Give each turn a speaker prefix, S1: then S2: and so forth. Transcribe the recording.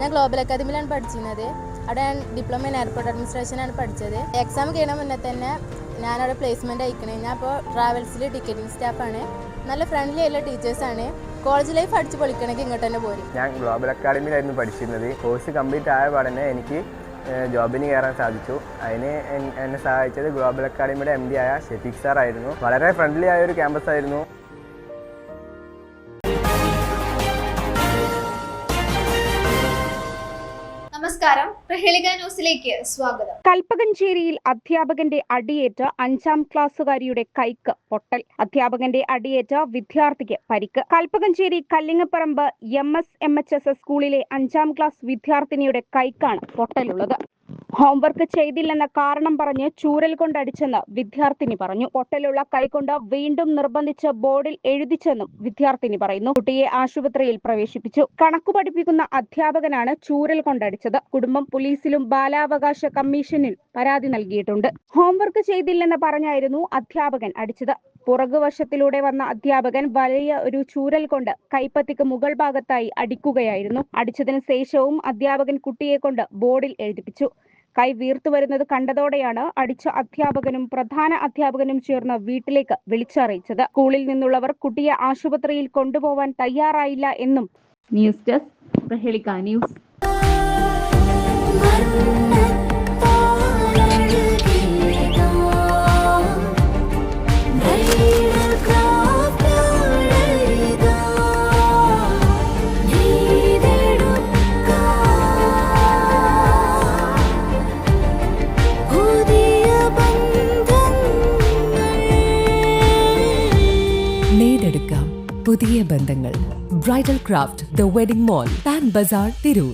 S1: ഞാൻ ഗ്ലോബൽ അക്കാദമിയിലാണ് പഠിച്ചിരുന്നത്. അവിടെ ഞാൻ ഡിപ്ലോമ ഇൻ എയർപോർട്ട് അഡ്മിനിസ്ട്രേഷനാണ് പഠിച്ചത്. എക്സാം കഴിയണ മുന്നേ തന്നെ ഞാനവിടെ പ്ലേസ്മെൻറ്റ് അയക്കണേ. ഞാൻ ഇപ്പോൾ ട്രാവൽസിൽ ടിക്കറ്റിംഗ് സ്റ്റാഫാണ്. നല്ല ഫ്രണ്ട്ലി ആയിട്ടുള്ള ടീച്ചേഴ്സാണ്. കോളേജ് ലൈഫ് അടിച്ച് പൊളിക്കണമെങ്കിൽ ഇങ്ങോട്ട് തന്നെ പോരും.
S2: ഞാൻ ഗ്ലോബൽ അക്കാദമിയിലായിരുന്നു പഠിച്ചിരുന്നത്. കോഴ്സ് കംപ്ലീറ്റ് ആയ പാടന്നെ എനിക്ക് ജോബിന് കയറാൻ സാധിച്ചു. അതിന് എന്നെ സഹായിച്ചത് ഗ്ലോബൽ അക്കാദമിയുടെ MD ആയ ഷെഫീഖ് സാർ ആയിരുന്നു. വളരെ ഫ്രണ്ട്ലി ആയ ഒരു ക്യാമ്പസ് ആയിരുന്നു.
S3: നമസ്കാരം, പ്രഹേളിക ന്യൂസിലേക്ക് സ്വാഗതം.
S4: കൽപ്പകഞ്ചേരിയിൽ അധ്യാപകന്റെ അടിയേറ്റ് 5ാം ക്ലാസ്സുകാരിയുടെ കൈക്ക് പൊട്ടൽ. അധ്യാപകന്റെ അടിയേറ്റ് വിദ്യാർത്ഥിക്ക് പരിക്ക്. കൽപ്പകഞ്ചേരി കല്ലിങ്ങപ്പറമ്പ് MSMHS സ്കൂളിലെ 5ാം ക്ലാസ് വിദ്യാർത്ഥിനിയുടെ കൈക്കാണ് പൊട്ടലുള്ളത്. ഹോംവർക്ക് ചെയ്തില്ലെന്ന കാരണം പറഞ്ഞ് ചൂരൽ കൊണ്ടടിച്ചെന്ന് വിദ്യാർത്ഥിനി പറഞ്ഞു. പൊട്ടലുള്ള കൈകൊണ്ട് വീണ്ടും നിർബന്ധിച്ച് ബോർഡിൽ എഴുതിച്ചെന്നും വിദ്യാർത്ഥിനി പറയുന്നു. കുട്ടിയെ ആശുപത്രിയിൽ പ്രവേശിപ്പിച്ചു. കണക്കു പഠിപ്പിക്കുന്ന അധ്യാപകനാണ് ചൂരൽ കൊണ്ടടിച്ചത്. കുടുംബം പോലീസിലും ബാലാവകാശ കമ്മീഷനിൽ പരാതി നൽകിയിട്ടുണ്ട്. ഹോംവർക്ക് ചെയ്തില്ലെന്ന് പറഞ്ഞായിരുന്നു അധ്യാപകൻ അടിച്ചത്. പുറകുവശത്തിലൂടെ വന്ന അധ്യാപകൻ വലിയ ഒരു ചൂരൽ കൊണ്ട് കൈപ്പത്തിക്ക് മുകൾ ഭാഗത്തായി അടിക്കുകയായിരുന്നു. അടിച്ചതിന് ശേഷവും അധ്യാപകൻ കുട്ടിയെ കൊണ്ട് ബോർഡിൽ എഴുതിപ്പിച്ചു. കൈ വീർത്തു വരുന്നത് കണ്ടതോടെയാണ് അടിച്ച അധ്യാപകനും പ്രധാന അധ്യാപകനും ചേർന്ന് വീട്ടിലേക്ക് വിളിച്ചറിയിച്ചത്. സ്കൂളിൽ നിന്നുള്ളവർ കുട്ടിയെ ആശുപത്രിയിൽ കൊണ്ടുപോവാൻ തയ്യാറായില്ല എന്നും. News desk, Prahelika news.
S5: നേടെടുക്കാം പുതിയ ബന്ധങ്ങൾ. Bridal craft, the wedding mall, Pan Bazaar, Tirur.